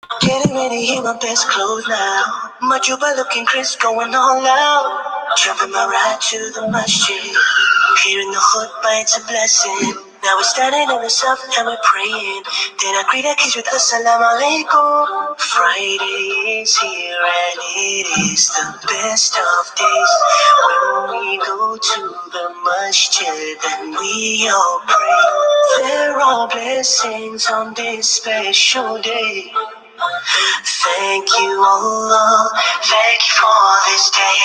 Getting ready in my best clothes now. My juba looking crisp, going all out. Jumping my ride to the masjid. Here in the hood, but it's a blessing. Now we're standing in the south and we're praying. Then I greet our kids with Assalamu alaikum. Friday is here and it is the best of days. When we go to the masjid and we all pray. There are blessings on this special day. Thank you, Allah. Thank you for this day.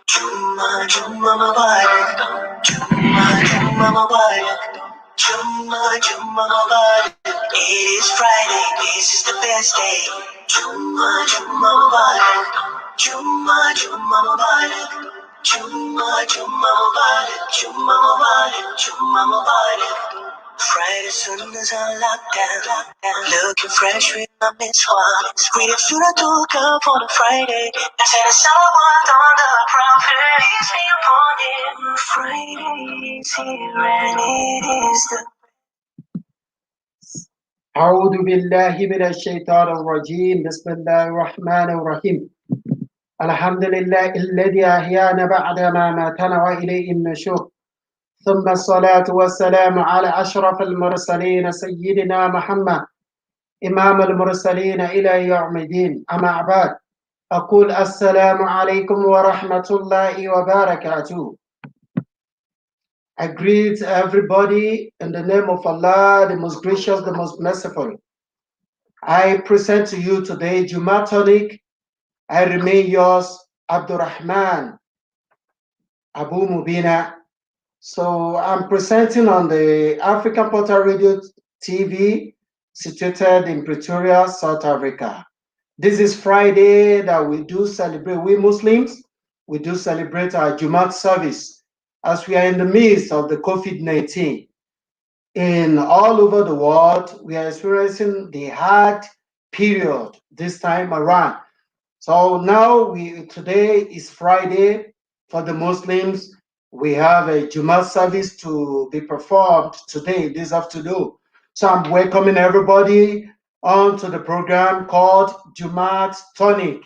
Jumma, Jumma Mubarak. Jumma, Jumma Mubarak. Jumma, Jumma Mubarak. It is Friday, this is the best day. Jumma, Jumma Mubarak. Jumma, Jumma Mubarak. Jumma, Jumma Mubarak. Jumma Mubarak. Jumma Mubarak. Friday Sundays on lockdown, looking fresh with my mitzvah. Reading Surah Tuka for the Friday. I said a salawat on the Prophet. Peace be upon him. Friday is here and it is the أعوذ بالله من الشيطان الرجيم بسم الله الرحمن الرحيم الحمد لله الذي أحيانا بعدما ماتنا وإليه النشور ثم الصلاة والسلام على أشرف المرسلين سيدنا محمد إمام المرسلين إلى يوم الدين أما بعد أقول السلام عليكم ورحمة الله وبركاته. I greet everybody in the name of Allah, the most gracious, the most merciful. I present to you today Tonic. I remain yours, Abdurrahman Abu Mubina. So I'm presenting on the African Portal Radio TV, situated in Pretoria, South Africa. This is Friday that we do celebrate, we Muslims, we do celebrate our Jumat service as we are in the midst of the COVID-19. In all over the world, we are experiencing the hard period this time around. So now today is Friday for the Muslims. We have a Jumat service to be performed today, this afternoon. So I'm welcoming everybody onto the program called Jumat Tonic.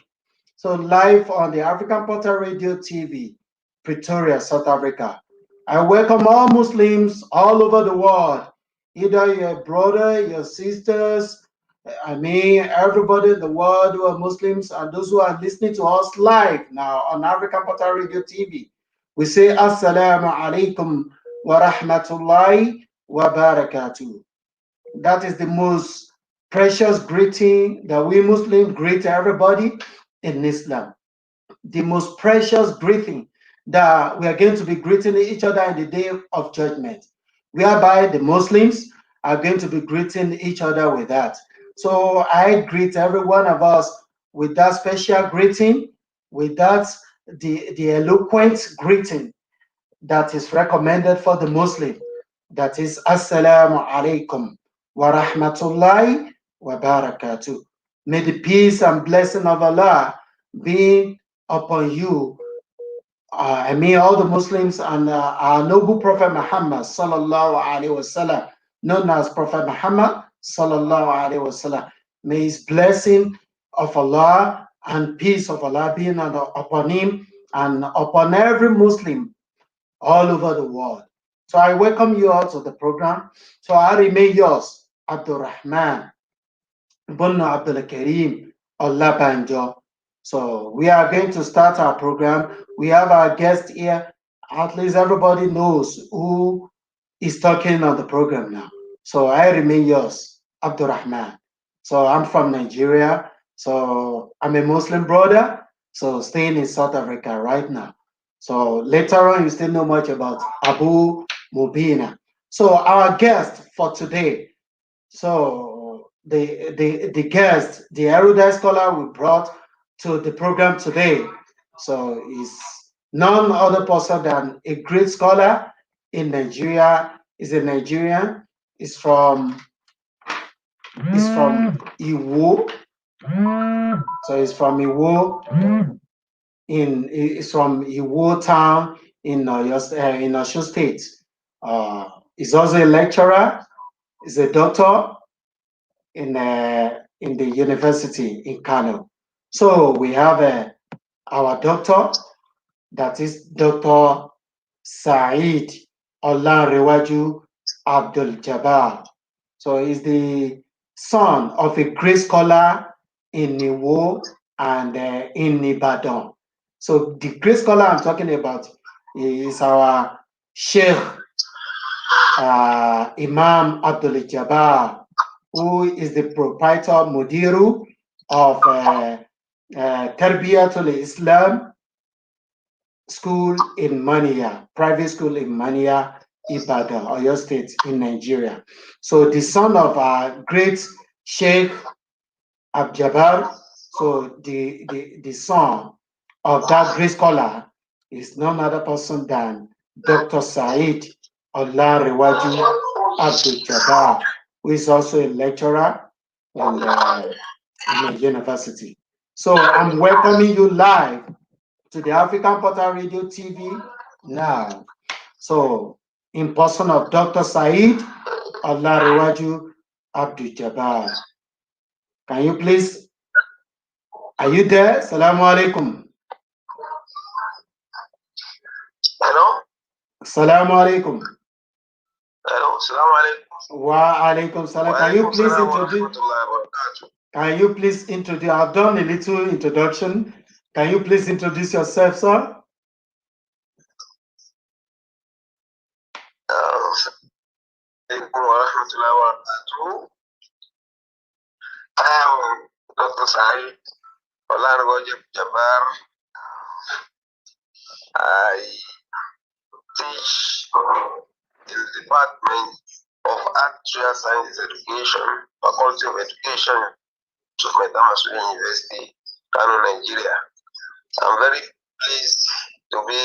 So live on the African Portal Radio TV, Pretoria, South Africa. I welcome all Muslims all over the world, either your brother, your sisters, everybody in the world who are Muslims and those who are listening to us live now on African Portal Radio TV. We say Assalamu alaikum wa rahmatullahi wa barakatuh. That is the most precious greeting that we Muslims greet everybody in Islam. The most precious greeting that we are going to be greeting each other in the day of judgment, whereby the Muslims are going to be greeting each other with that. So I greet every one of us with that special greeting, with that the eloquent greeting that is recommended for the Muslim. That is Assalamu alaikum wa rahmatullahi wa barakatuh. May the peace and blessing of Allah be upon you. All the Muslims and our noble Prophet Muhammad sallallahu alaihi wasallam, known as Prophet Muhammad sallallahu alaihi wasallam. May his blessing of Allah and peace of Allah be upon him and upon every Muslim all over the world. So I welcome you all to the program. So I remain yours, Abdurrahman ibn Abdul Karim OLABANJO. So we are going to start our program. We have our guest here. At least everybody knows who is talking on the program now. So I remain yours, Abdurrahman. So I'm from Nigeria. So I'm a Muslim brother. So staying in South Africa right now. So later on, you still know much about Abu Mubeena. So our guest for today. So the guest, the erudite scholar we brought to the program today. So is none other person than a great scholar in Nigeria. Is a Nigerian. Is from Iwo. So he's from Iwo. He's from Iwo town in Osun State. He's also a lecturer. He's a doctor in in the university in Kano. So we have our doctor, that is Dr. SADEEDOLANREWAJU Abdul Jabbar. So he's the son of a great scholar in Niwo and in Ibadan. So the great scholar I'm talking about is our Sheikh Imam Abdul Jabbar, who is the proprietor Mudiru of Tarbiyatul Islam school in Mania, private school in Mania, Ibadan, Oyo State in Nigeria. So the son of our great Sheikh Abjabar, so the son of that great scholar is none other person than Dr. Said Olarewaju Abdul Jabbar, who is also a lecturer in the university. So I'm welcoming you live to the African Portal Radio TV now. So, in person of Dr. Said Olarewaju Abdul Jabbar. Can you please, are you there? Assalamu alaikum. Hello? Assalamu alaikum. Hello, assalamu alaikum. Wa alaikum salam. Can you please introduce, I've done a little introduction. Can you please introduce yourself, sir? I am Dr. Said Olarewaju Jabbar. I teach in the Department of Actuarial Sciences Education, Faculty of Education, of MAITAMA University, Kano, Nigeria. I'm very pleased to be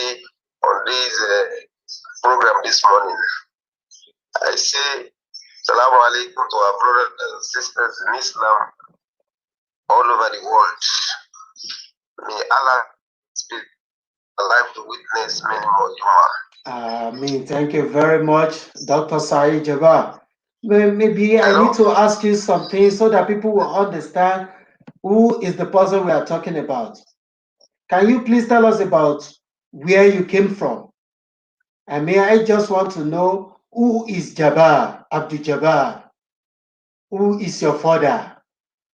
on this program this morning. I say Salamu alaikum to our brothers and sisters in Islam all over the world. May Allah speak alive to witness many more Amen. Thank you very much, Dr. Said Jabbar. Maybe I need to ask you something so that people will understand who is the person we are talking about. Can you please tell us about where you came from? And may I just want to know who is Jabbar, Abdul Jabbar? Who is your father?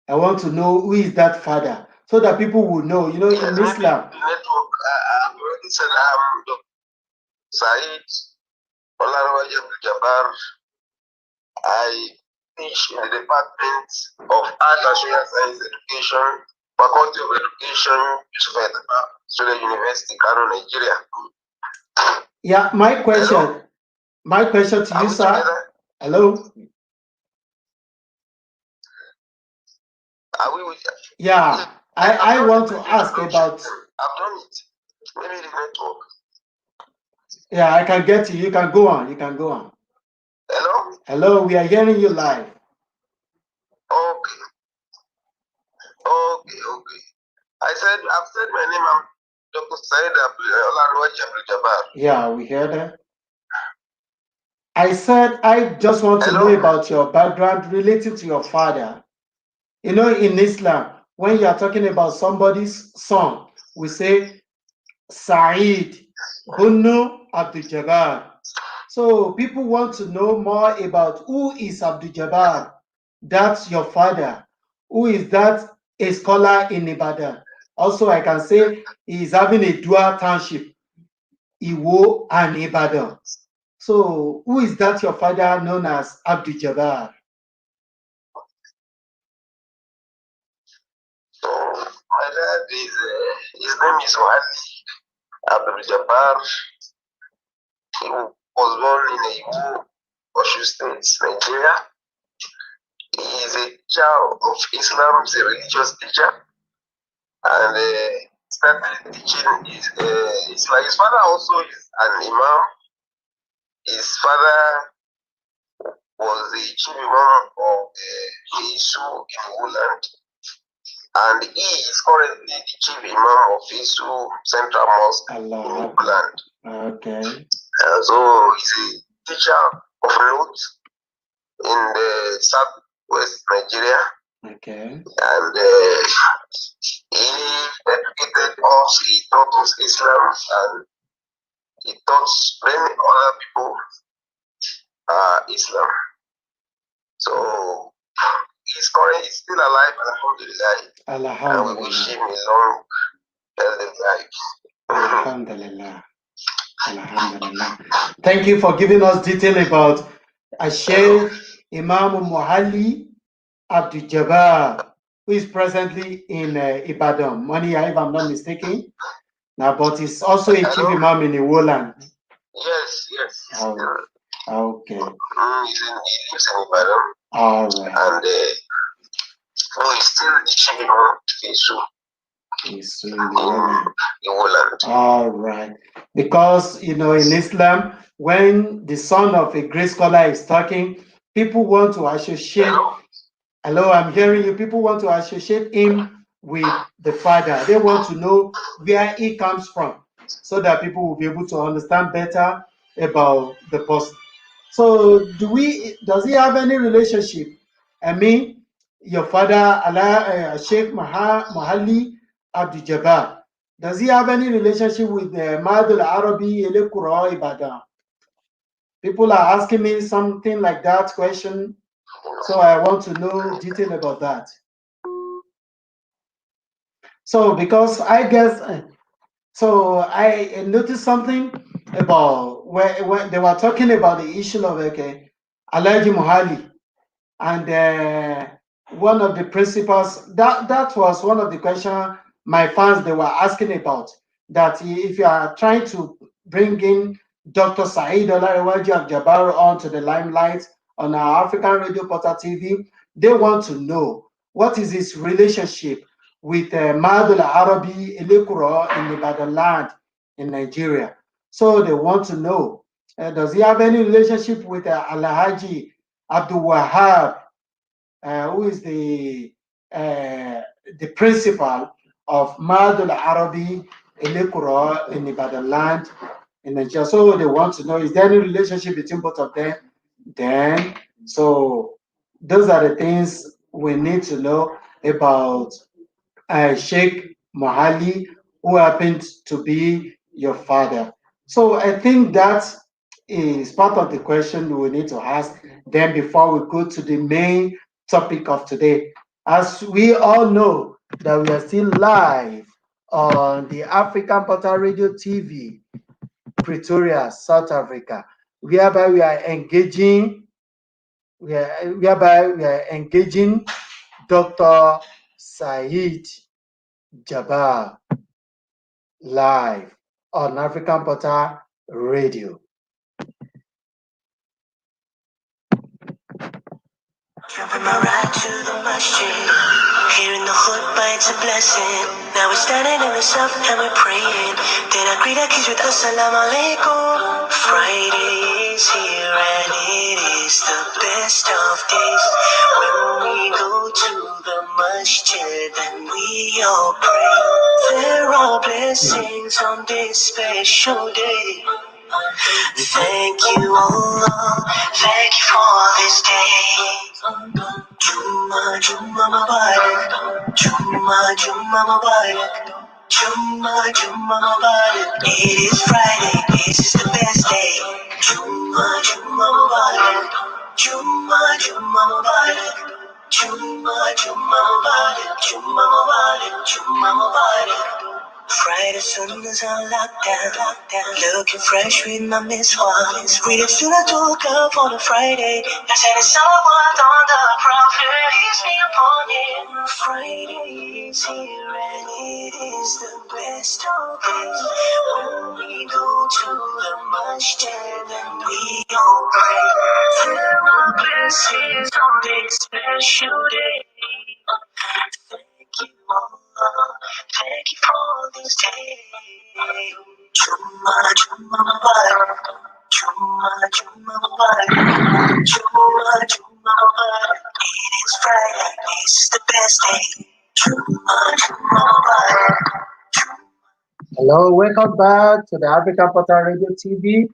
I want to know who is that father so that people will know, you know, in Islam. Network, I've already said I'm Dr. Said Olarewaju Jabbar. I teach in the Department of Art and Social Science Education, Faculty of Education, YUSUF, SULE University, Kano, Nigeria. Yeah, my question to you, sir. Together? Hello? Are we with you? Yeah, I want to ask about. I've done it. Maybe the network. Yeah, I can get you. You can go on. You can go on. Hello? Hello, we are hearing you live. Okay. I've said my name. I'm Dr. Said Olarewaju Jabbar. Yeah, we hear that. I said I just want to know about your background related to your father. You know, in Islam, when you are talking about somebody's son, we say Said Bunu Abdul Jabbar. So people want to know more about who is Abdul Jabbar. That's your father. Who is that? A scholar in Ibadan. Also, I can say he is having a dual township, Iwo and Ibadan. So, who is that your father known as Abdul Jabbar? So, my dad is, his name is Abdul Jabbar. He was born in Iwo, Osun State, Nigeria. He is a teacher of Islam, he's a religious teacher, and started teaching Islam. His father also is an imam. His father was the chief imam of Isu in Woodland, and he is currently the chief imam of Isu Central Mosque in Woodland. Okay. So he's a teacher of note in the southwest Nigeria. Okay. And he educated us, he taught us Islam, and he taught many other people Islam. So he's currently still alive, alhamdulillah. And we wish him a long, healthy life. Alhamdulillah. Alhamdulillah. Thank you for giving us detail about Sheikh Imam Muhalli Abdul Jabbar, who is presently in Ibadan, Mania, if I'm not mistaken. Now, but he's also a chief imam in Iwoland. Yes, yes. Oh, okay. He lives in Ibadan. All right. And he's still the chief imam in SULE. He's in Iwoland. All right. Because, you know, in Islam, when the son of a great scholar is talking, people want to associate. Hello, I'm hearing you. People want to associate him with the father. They want to know where he comes from so that people will be able to understand better about the person. So does he have any relationship? I mean, your father, Sheikh Muhalli Abdul Jabbar, does he have any relationship with Madul Arabi Elekura Ibadan? People are asking me something like that question. So I want to know detail about that. So because I guess, so I noticed something about when they were talking about the issue of Alaji Muhali, and one of the principals, that was one of the questions my fans they were asking about, that if you are trying to bring in Dr. SADEEDOLANREWAJU Jabbar onto the limelight on our African Radio Portal TV, they want to know what is his relationship with Madul Arabi Elekuro in Ibadan land in Nigeria. So they want to know, does he have any relationship with Alhaji Abdul Wahab, who is the principal of Madul Arabi Elekuro in Ibadan land in Nigeria? So they want to know, is there any relationship between both of them? Then, so those are the things we need to know about Sheikh Mohali, who happened to be your father. So I think that is part of the question we need to ask then before we go to the main topic of today. As we all know that we are still live on the African Portal Radio TV, Pretoria, South Africa, whereby we are engaging Dr. Said Jabbar live on African Portal Radio. Jumping my ride to the masjid. Here in the hood, but it's a blessing. Now we're standing in the south and we're praying. Then I greet our kids with Assalamu alaikum. Friday is here and it is the best of days. When we go to the masjid and we all pray. There are blessings on this special day. Thank you, Allah. Thank you for this day. Jumma, Jumma Mubarak. Jumma, Jumma Mubarak. Jumma, Jumma Mubarak. It is Friday. This is the best day. Jumma, Jumma Mubarak. Jumma, Jumma Mubarak. Jumma, Jumma Mubarak. Jumma Mubarak. Jumma Mubarak. Friday sunnahs on lockdown, looking fresh with my Miss One. Read it till I woke up on a Friday. I said it's someone on the prophet, peace be upon him. Friday is here and it is the best of days. When we go to the masjid and we all pray, there are blessings on this special day. Thank you, Allah. Thank you for this day. Jumma, Jumma Mubarak. Jumma, Jumma Mubarak. Jumma, Jumma Mubarak. It is Friday. This is the best day. Jumma, Jumma Mubarak. Hello, welcome back to the African Portal Radio TV.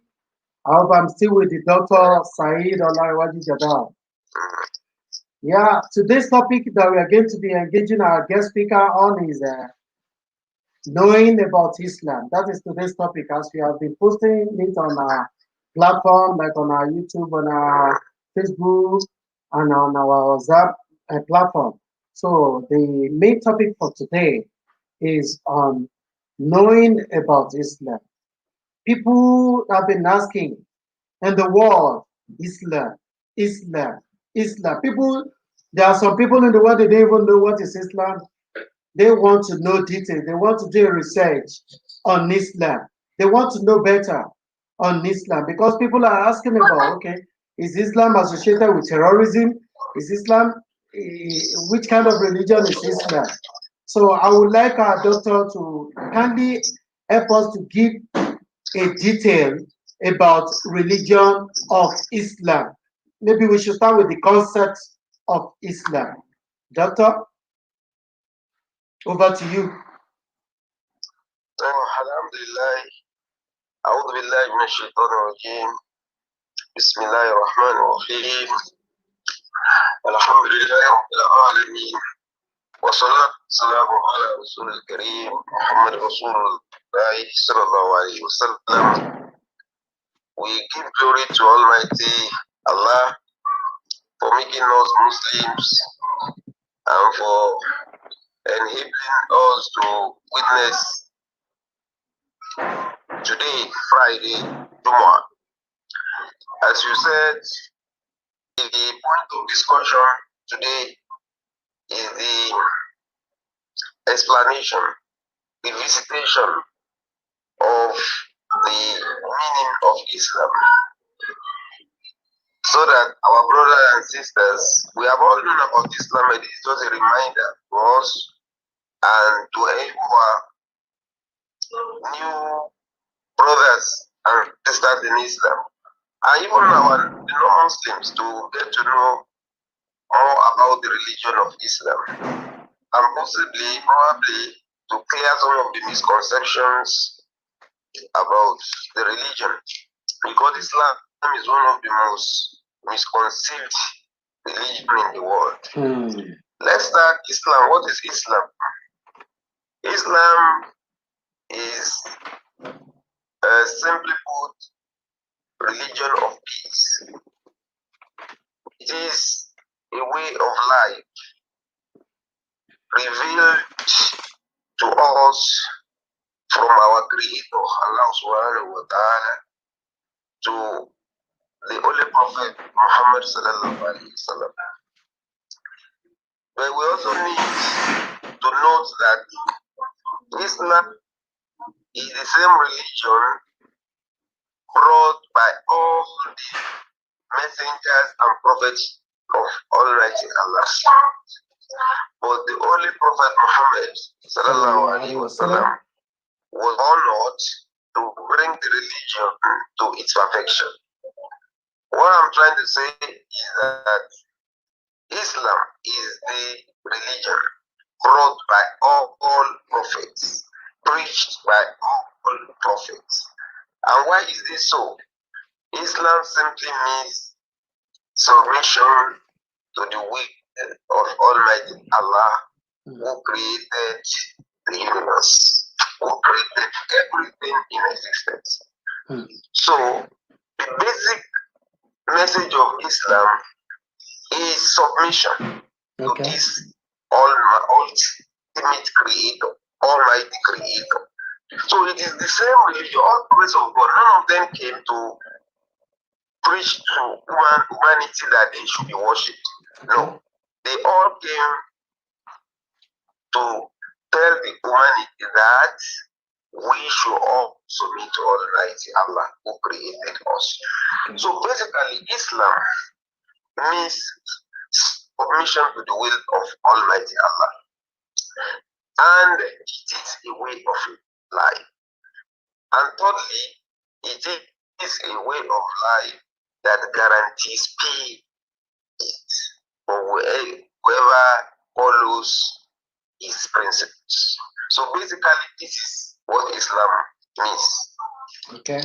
I hope I'm still with the Dr. SADEEDOLANREWAJU Jabbar. Yeah, today's topic that we are going to be engaging our guest speaker on is knowing about Islam. That is today's topic, as we have been posting it on our platform, like on our YouTube, on our Facebook, and on our WhatsApp platform. So the main topic for today is on knowing about Islam. People have been asking in the world, Islam, Islam, Islam. People, there are some people in the world that don't even know what is Islam. They want to know details. They want to do research on Islam. They want to know better on Islam because people are asking about, okay, is Islam associated with terrorism? Is Islam, which kind of religion is Islam? So I would like our doctor to kindly help us to give a detail about religion of Islam. Maybe we should start with the concept of Islam. Doctor, over to you. Alhamdulillah. أعوذ بالله من الشيطان الرجيم. بسم الله الرحمن الرحيم. الحمد لله رب العالمين. والصلاة والسلام على رسول الكريم محمد رسول الله صلى الله عليه وسلم. We give glory to Almighty Allah for making us Muslims and for enabling us to witness today, Friday, Jumu'ah. As you said, the point of discussion today is the explanation, the visitation of the meaning of Islam. So that our brothers and sisters, we have all known about Islam, and it's just a reminder to us and to our new brothers and sisters in Islam, and even our non-Muslims, to get to know more about the religion of Islam, and probably, to clear some of the misconceptions about the religion, because Islam is one of the most misconceived religion in the world. Let's start Islam. What is Islam? Islam is, simply put, religion of peace. It is a way of life revealed to us from our Creator, Allah subhanahu wa ta'ala, to the Holy Prophet Muhammad sallallahu alaihi wasallam. But we also need to note that Islam is the same religion brought by all the messengers and prophets of Almighty Allah. But the Holy Prophet Muhammad sallallahu alaihi wasallam was honored to bring the religion to its perfection. What I'm trying to say is that Islam is the religion brought by all prophets, preached by all prophets. And why is this so? Islam simply means submission to the will of Almighty Allah, who created the universe, who created everything in existence. So, the basic message of Islam is submission to this ultimate creator, Almighty Creator. So it is the same religion, all prophets of God. None of them came to preach to humanity that they should be worshipped. No, they all came to tell the humanity that we should all submit to Almighty Allah, who created us. So basically, Islam means submission to the will of Almighty Allah, and it is a way of life. And thirdly, it is a way of life that guarantees peace for whoever follows his principles. So basically, this is what Islam means. Okay.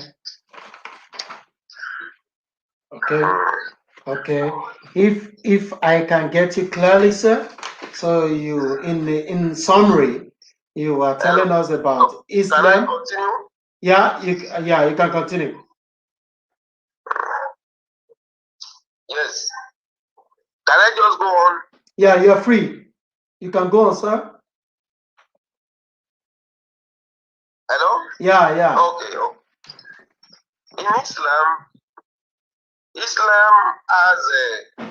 Okay. If I can get you clearly, sir. So you in summary, you are telling us about Islam. Can I continue? Yeah, you can continue. Yes. Can I just go on? Yeah, you're free. You can go on, sir. Hello? Yeah. Okay. In Islam has 5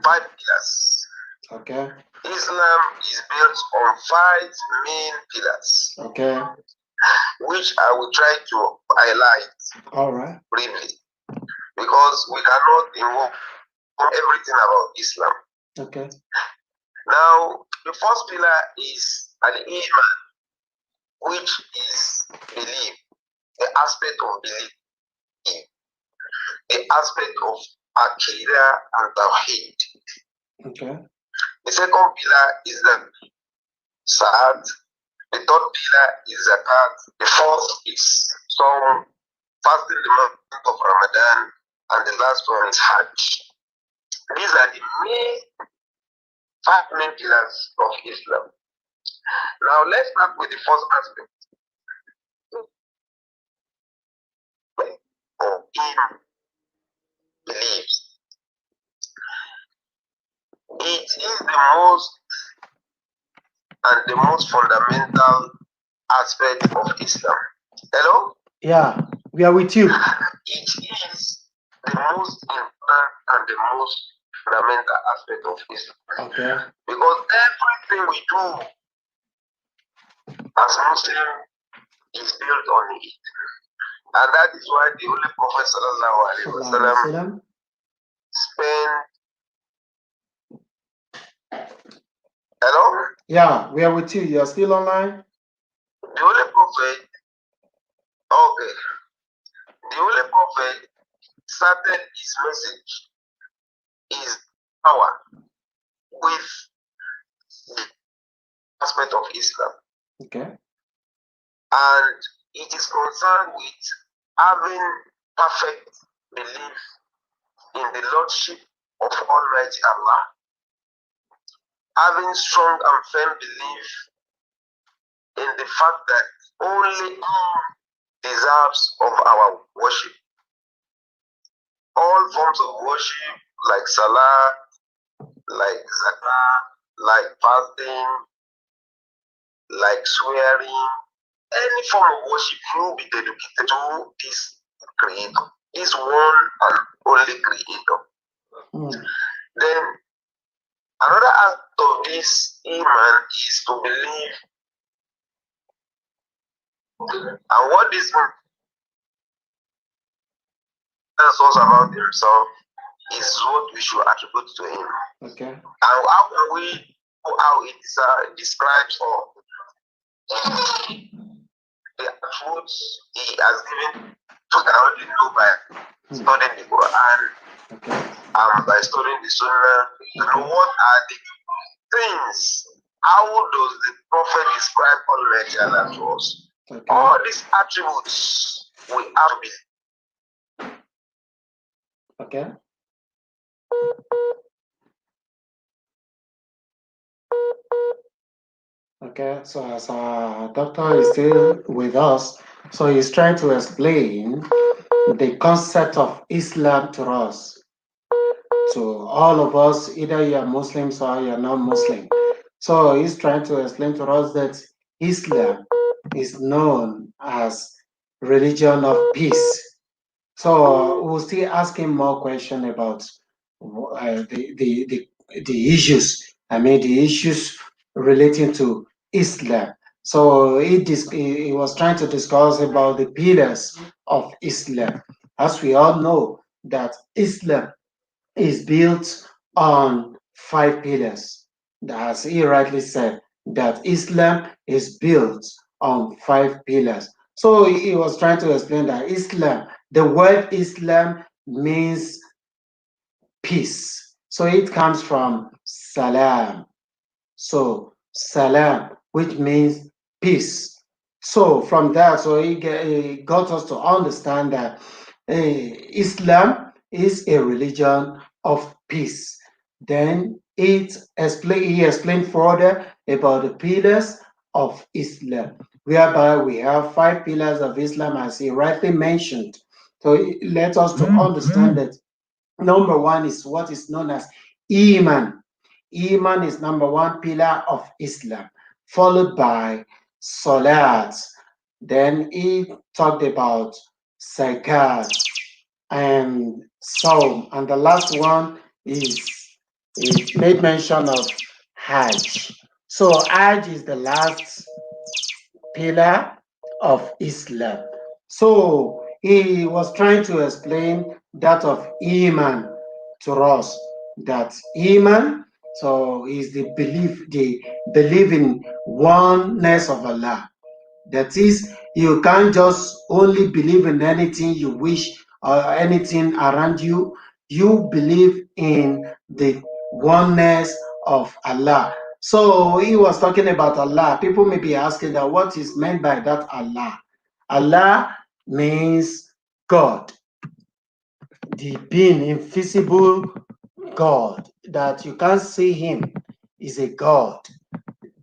pillars. Okay. Islam is built on 5 main pillars. Okay. Which I will try to highlight. All right. Briefly, because we cannot involve everything about Islam. Okay. Now, the first pillar is al-Iman, which is belief, the aspect of belief, the aspect of Aqidah and Tawheed. Okay. The second pillar is the Saad. The third pillar is Zakat. The fourth is Sawm, fasting the month of Ramadan, and the last one is Hajj. These are the 5 main pillars of Islam. Now let's start with the first aspect of beliefs. It is the most and the most fundamental aspect of Islam. Hello? Yeah, we are with you. It is the most important and the most fundamental aspect of Islam. Okay. Because everything we do as Muslim is built on it. And that is why the Holy Prophet Sallallahu Alaihi Wasallam spent. Hello? Yeah, we are with you. You are still online? The Holy Prophet, okay. The Holy Prophet started his message, his power, with the aspect of Islam. Okay. And it is concerned with having perfect belief in the Lordship of Almighty Allah, having strong and firm belief in the fact that only He deserves of our worship. All forms of worship, like Salah, like Zakah, like fasting, like swearing, any form of worship will be dedicated to this Creator, this one and only Creator. Then another aspect of this Iman is to believe. And what this means tells us about Himself is what we should attribute to Him. Okay. And how can we know how it describes or the attributes He has given to can only know by studying the Quran and by studying the Sunnah. And what are the things? How does the Prophet describe Almighty Allah to us? Okay. All these attributes we have to be. Okay. Okay, so as our doctor is still with us, so he's trying to explain the concept of Islam to us, to all of us, either you're Muslims or you're not Muslim. So he's trying to explain to us that Islam is known as religion of peace. So we'll still ask him more questions about the issues. I mean, the issues relating to Islam. So he was trying to discuss about the pillars of Islam. As we all know, that Islam is built on 5 pillars. As he rightly said, that Islam is built on 5 pillars. So he was trying to explain that Islam, the word Islam means peace. So it comes from salam. So salam, which means peace. So from that, so he got us to understand that Islam is a religion of peace. Then he explained further about the pillars of Islam, whereby we have 5 pillars of Islam, as he rightly mentioned. So let us to understand that number one is what is known as Iman. Iman is number one pillar of Islam, followed by Salat. Then he talked about Zakat and Saum. And the last one is made mention of Hajj. So Hajj is the last pillar of Islam. So he was trying to explain that of Iman to us. That Iman, so is the belief in oneness of Allah. That is, you can't just only believe in anything you wish or anything around you. You believe in the oneness of Allah. So he was talking about Allah. People may be asking that what is meant by that Allah? Allah means God, the being invisible God, that you can't see him, is a God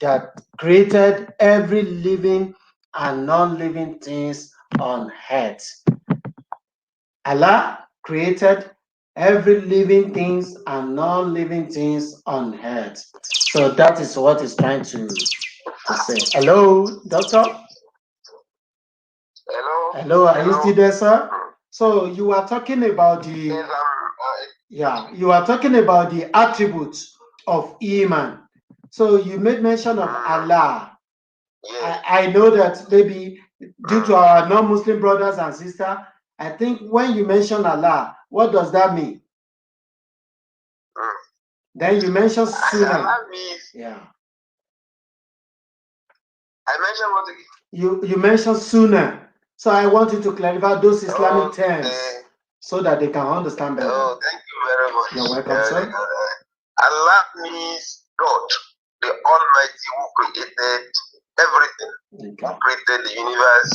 that created every living and non-living things on earth. Allah created every living things and non-living things on earth. So that is what he's trying to say. Hello, doctor? Hello, are you still there, sir? So you are talking about the you are talking about the attributes of Iman. So you made mention of Allah. I know that maybe due to our non-Muslim brothers and sisters, I think when you mention Allah, what does that mean? Then you mention Sunnah. Allah means, yeah. I mentioned what again? You mentioned Sunnah. So I want you to clarify those Islamic terms so that they can understand better. Oh, thank you very much. You're welcome, sir. Allah means God, the Almighty, who created everything. Okay. Who created the universe,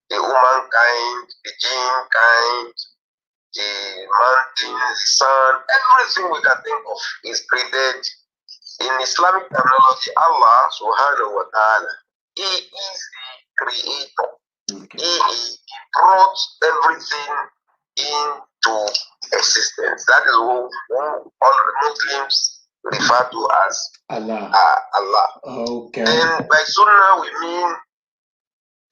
the humankind, the jinn kind, the mountains, the sun, everything we can think of is created. In Islamic terminology, Allah subhanahu wa ta'ala, He is the creator. Okay. He brought everything into existence. That is what all the Muslims refer to as Allah. Allah. Okay. And by Sunnah we mean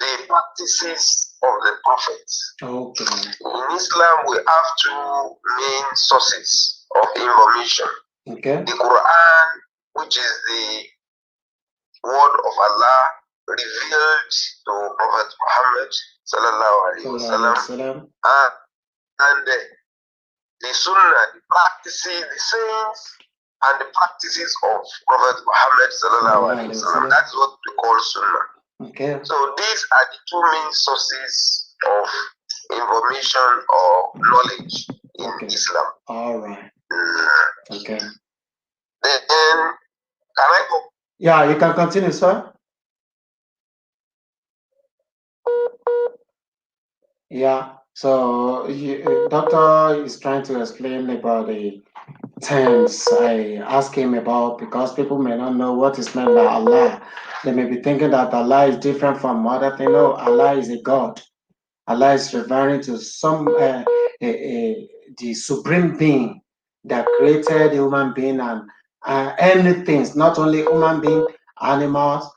the practices of the prophets. Okay. In Islam we have two main sources of information. Okay. The Quran, which is the word of Allah revealed to Prophet Muhammad sallallahu alaihi wasallam, and the Sunnah, the practices, the sayings, and the practices of Prophet Muhammad sallallahu alaihi wasallam. That's what we call Sunnah. Okay. So these are the two main sources of information or knowledge in Islam. All right. Okay. Then can I go? Yeah, you can continue, sir. Yeah. So doctor is trying to explain about the terms I asked him about, because people may not know what is meant by Allah. They may be thinking that Allah is different from other things. No, Allah is a God. Allah is referring to the supreme being that created human being and anything, not only human being, animals,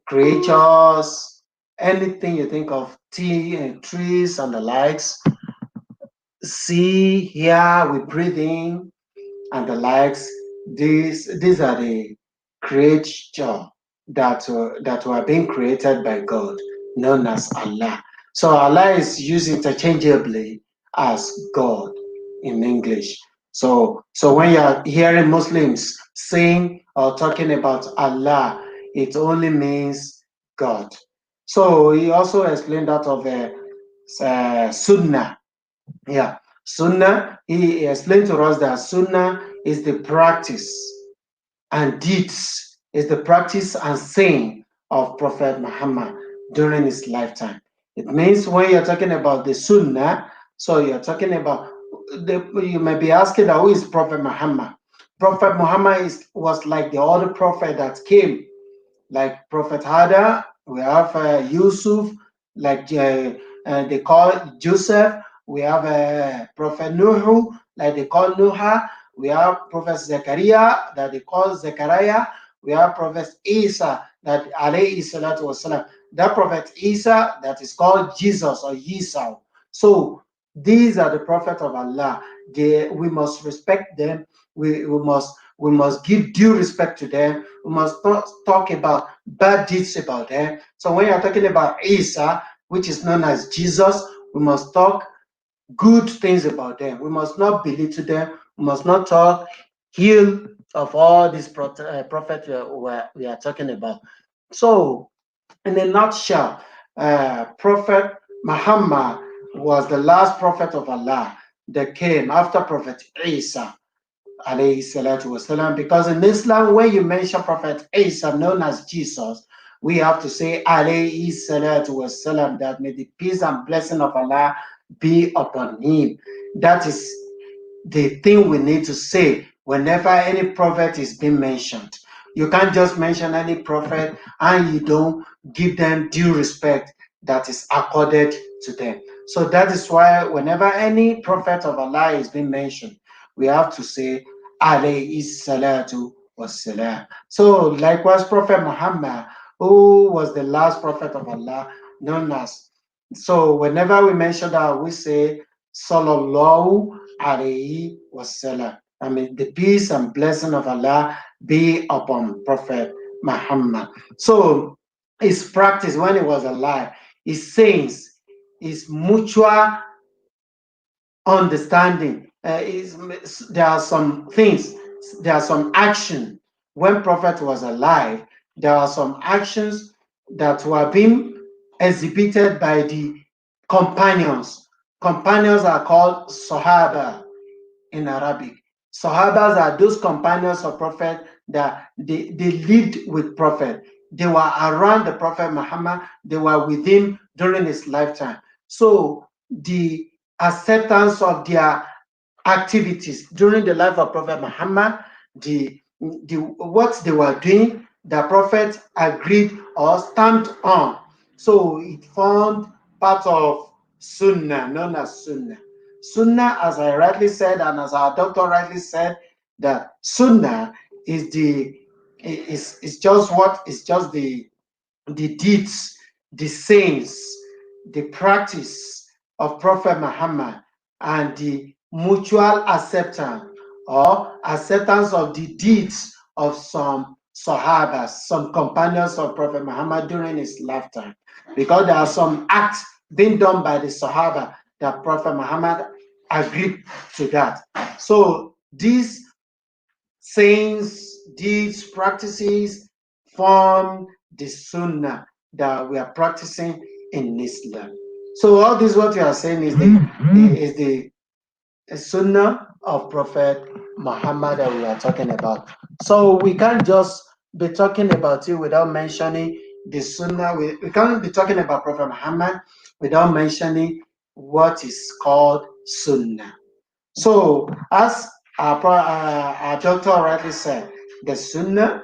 creatures, anything you think of, trees and the likes. See, here we breathe in and the likes. These are the creatures that were being created by God, known as Allah. So Allah is used interchangeably as God in English. So when you're hearing Muslims saying or talking about Allah, it only means God. So he also explained that of Sunnah. Yeah, Sunnah, he explained to us that Sunnah is the practice and deeds, is the practice and saying of Prophet Muhammad during his lifetime. It means when you're talking about the Sunnah, so you're talking about you may be asking that who is Prophet Muhammad? Prophet Muhammad was like the other prophet that came, like Prophet Hada. We have Yusuf, like they call Joseph. We have Prophet Nuhu, like they call Nuha. We have Prophet Zechariah, that they call Zechariah. We have Prophet Isa, that alayhi salatu wasalam. That Prophet Isa, that is called Jesus or Yisau. So these are the prophets of Allah. We must respect them. We must give due respect to them. We must not talk about bad deeds about them. So when you're talking about Isa, which is known as Jesus, we must talk good things about them. We must not belittle them. We must not talk ill of all these prophets we are talking about. So, in a nutshell, Prophet Muhammad was the last prophet of Allah that came after Prophet Isa alayhi salatu wasalam. Because in Islam, when you mention Prophet Isa, known as Jesus, we have to say alayhi salatu wasalam, that may the peace and blessing of Allah be upon him. That is the thing we need to say whenever any prophet is being mentioned. You can't just mention any prophet and you don't give them due respect that is accorded to them. So that is why whenever any prophet of Allah is being mentioned, we have to say alayhi salatu wassalam. So likewise, Prophet Muhammad, who was the last prophet of Allah, known as. So whenever we mention that, we say sallallahu alayhi wasallam. I mean, the peace and blessing of Allah be upon Prophet Muhammad. So his practice when he was alive, his sayings, his mutual understanding. There are some things, there are some action. When Prophet was alive, there are some actions that were being exhibited by the companions. Companions are called Sahaba in Arabic. Sahabas are those companions of Prophet that they lived with Prophet. They were around the Prophet Muhammad. They were with him during his lifetime. So the acceptance of their activities during the life of Prophet Muhammad, the what they were doing, the Prophet agreed or stamped on. So it formed part of Sunnah, known as Sunnah. Sunnah, as I rightly said, and as our doctor rightly said, that Sunnah is just the deeds, the sayings, the practice of Prophet Muhammad, and the mutual acceptance or acceptance of the deeds of some Sahabas, some companions of Prophet Muhammad during his lifetime. Because there are some acts being done by the Sahaba that Prophet Muhammad agreed to that. So these sayings, deeds, practices form the Sunnah that we are practicing in Islam. So all this what we are saying is the Sunnah of Prophet Muhammad that we are talking about. So we can't just be talking about it without mentioning the Sunnah. We can't be talking about Prophet Muhammad without mentioning what is called Sunnah. So as our doctor rightly said, the Sunnah.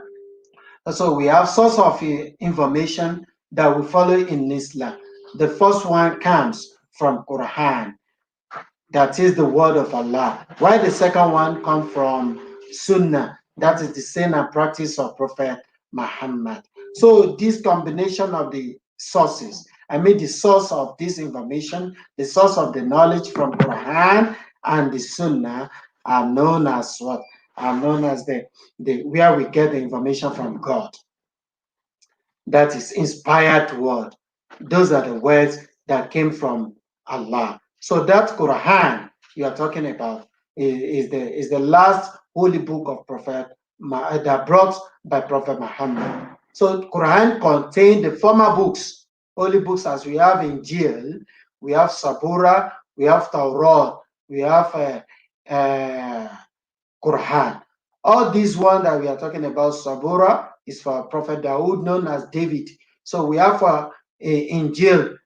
So we have source of information that we follow in Islam. The first one comes from Quran, that is the word of Allah. While the second one comes from Sunnah, that is the saying and practice of Prophet Muhammad. So this combination of the sources, I mean the source of this information, the source of the knowledge from Quran and the Sunnah are known as what? Are known as the where we get the information from God. That is inspired word. Those are the words that came from Allah. So that Quran you are talking about is the last holy book of Prophet that brought by Prophet Muhammad. So Quran contained the former books, holy books as we have Injil, we have Sabura, we have Taurat, we have Quran. All these one that we are talking about, Sabura is for Prophet Dawood, known as David. So we have Injil,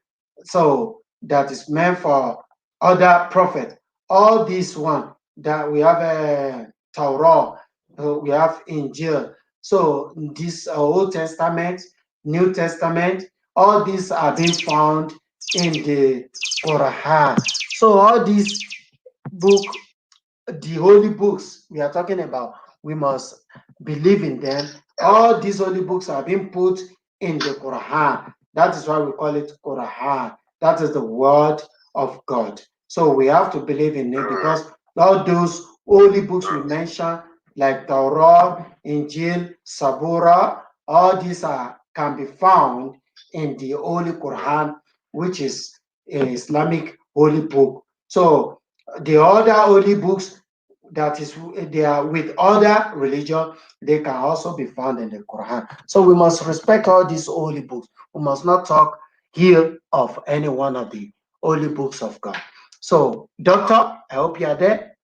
so that is meant for other prophet. all these one that we have Torah, we have Injil. So this Old Testament, New Testament, all these are being found in the Quran. So all these book, the holy books we are talking about, we must believe in them. All these holy books are being put in the Quran. That is why we call it Quran. That is the word of God. So we have to believe in it because all those holy books we mentioned, like Torah, Injil, Sabura, all these can be found in the Holy Quran, which is an Islamic holy book. So the other holy books that is they are with other religion, they can also be found in the Quran. So we must respect all these holy books. We must not talk ill of any one of the holy books of God. So, doctor, I hope you are there.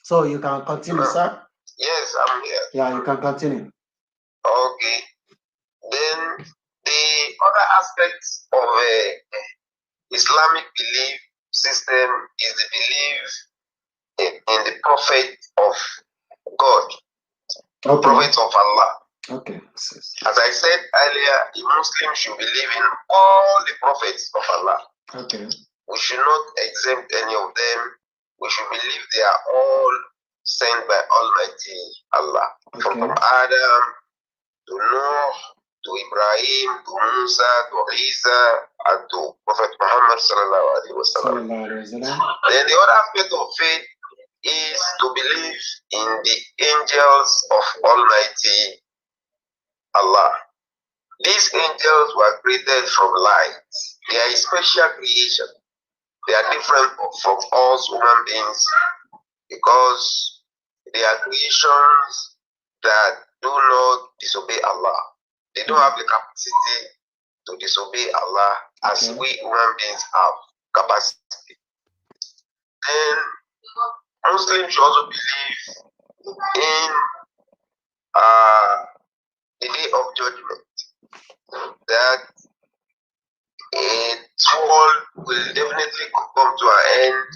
So you can continue, sir. Yes, I'm here. Yeah, you can continue. Okay. Then the other aspects of Islamic belief system is the belief in the prophet of God, prophet of Allah. Okay. As I said earlier, a Muslim should believe in all the prophets of Allah. Okay. We should not exempt any of them. We should believe they are all sent by Almighty Allah. Okay. From Adam to Noah to Ibrahim to Musa to Isa and to Prophet Muhammad sallallahu alaihi wasallam. Then the other aspect of faith is to believe in the angels of Almighty Allah. These angels were created from light. They are a special creation. They are different from us human beings because they are creations that do not disobey Allah. They don't have the capacity to disobey Allah as we human beings have capacity. Then Muslims should also believe in the day of judgment, that its world will definitely come to an end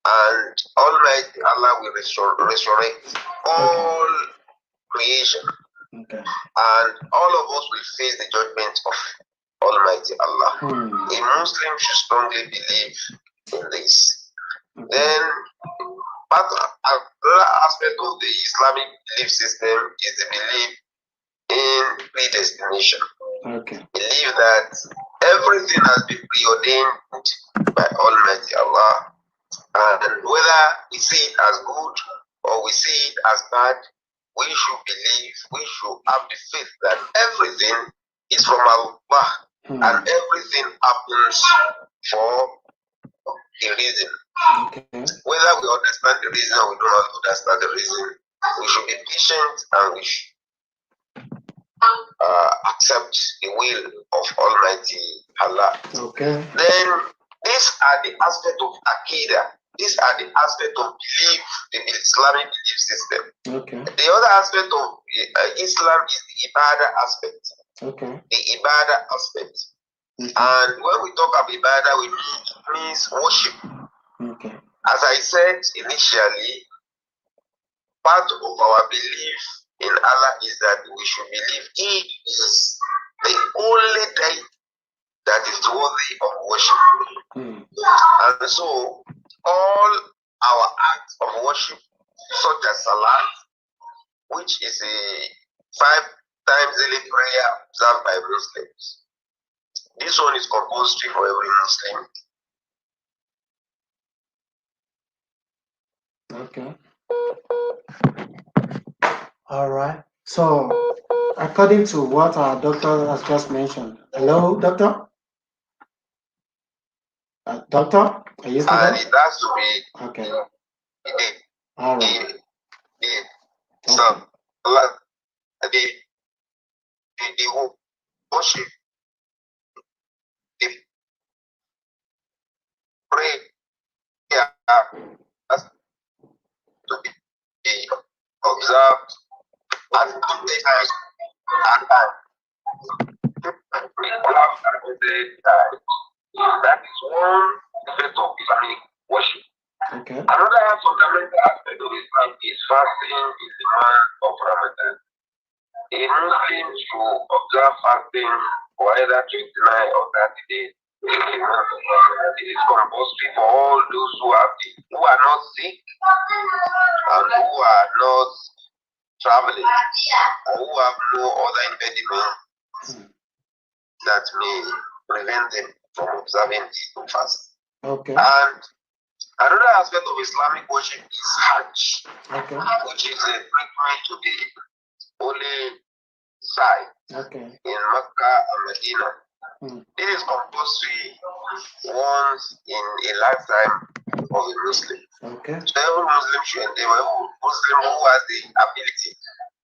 and Almighty Allah will resurrect all creation. Okay. And all of us will face the judgment of Almighty Allah. A Muslim should strongly believe in this. Then, another aspect of the Islamic belief system is the belief in predestination. Okay. Believe that everything has been preordained by Almighty Allah, and whether we see it as good or we see it as bad, we should believe, we should have the faith that everything is from Allah and everything happens for a reason. Okay. Whether we understand the reason or we do not understand the reason, we should be patient and we should accept the will of Almighty Allah. Okay. Then these are the aspects of Aqidah. These are the aspects of belief, the Islamic belief system. Okay. The other aspect of Islam is the Ibadah aspect. Okay. The Ibadah aspect. And when we talk about Ibadah, it means worship. Okay. As I said initially, part of our belief in Allah is that we should believe He is the only deity that is worthy of worship. And so, all our acts of worship, such as Salat, which is a 5 times daily prayer observed by Muslims, this one is compulsory for every Muslim. Okay. All right. So, according to what our doctor has just mentioned, hello, doctor? Doctor, are you still there? And it has to be okay. All right. So, the worship, the prayer has to be observed at the time and time. That is one aspect of Islamic worship. Okay. Another fundamental aspect of Islam is fasting in the month of Ramadan. A Muslim should observe fasting for either 29 or 30 days. It is compulsory for all those who are not sick and who are not traveling and who have no other impediment that may prevent them from observing the fast. Okay. And another aspect of Islamic worship is Hajj, Okay. which is a pilgrimage to the holy site in Mecca and Medina. It is compulsory once in a lifetime of a Muslim. Okay. So every Muslim should endeavor, Muslim who has the ability,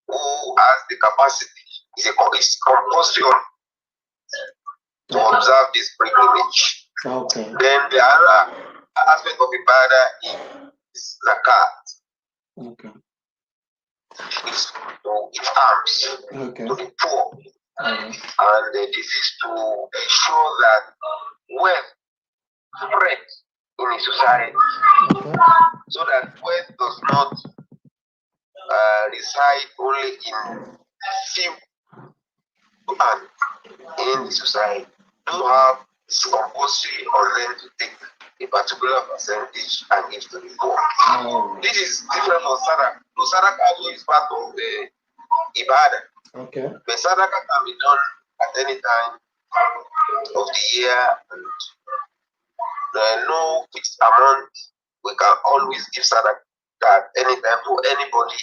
who has the capacity, is compulsory to observe this pilgrimage. Okay. Then the other aspect of Ibadah is zakat. Okay. Is to give alms to the poor. And this is to ensure that wealth spreads in a society, so that wealth does not reside only in few hands in the society. To have compulsory on them to take a particular percentage and give to the poor. This is different from Sadaqah. So Sadaqah also is part of the Ibadah. Okay. But Sadaqah can be done at any time of the year, and there are no fixed amount. We can always give Sadaqah at any time to anybody,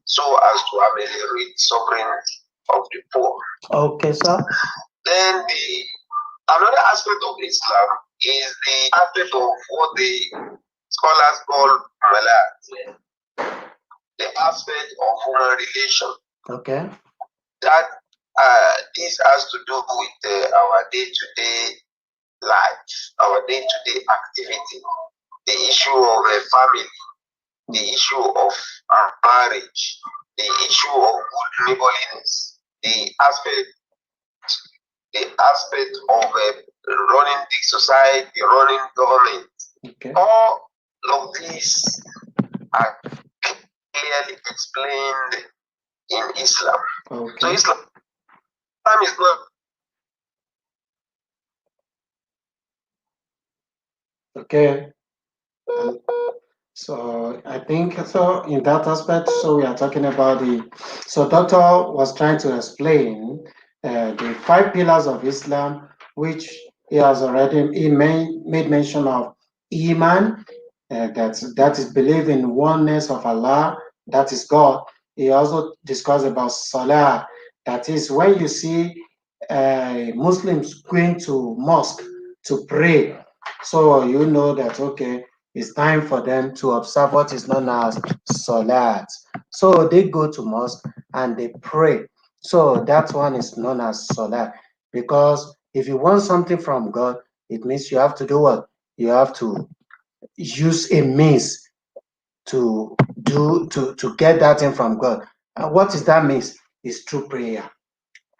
so as to ameliorate suffering of the poor. Okay, sir. Then another aspect of Islam is the aspect of what the scholars call malat, the aspect of human relation. Okay. That this has to do with our day-to-day life, our day-to-day activity, the issue of a family, the issue of marriage, the issue of good neighborliness, the aspect of running the society, running government. Okay. All of these are clearly explained in Islam. Okay. So Islam is not. Okay. So I think so in that aspect, so we are talking about so doctor was trying to explain the 5 pillars of Islam, which he made mention of Iman, that is believe in oneness of Allah, that is God. He also discussed about Salah, that is when you see Muslims going to mosque to pray, so you know that okay, it's time for them to observe what is known as Salat. So they go to mosque and they pray. So that one is known as Salat. Because if you want something from God, it means you have to do what? You have to use a means to get that thing from God. And what is that means? It's through prayer.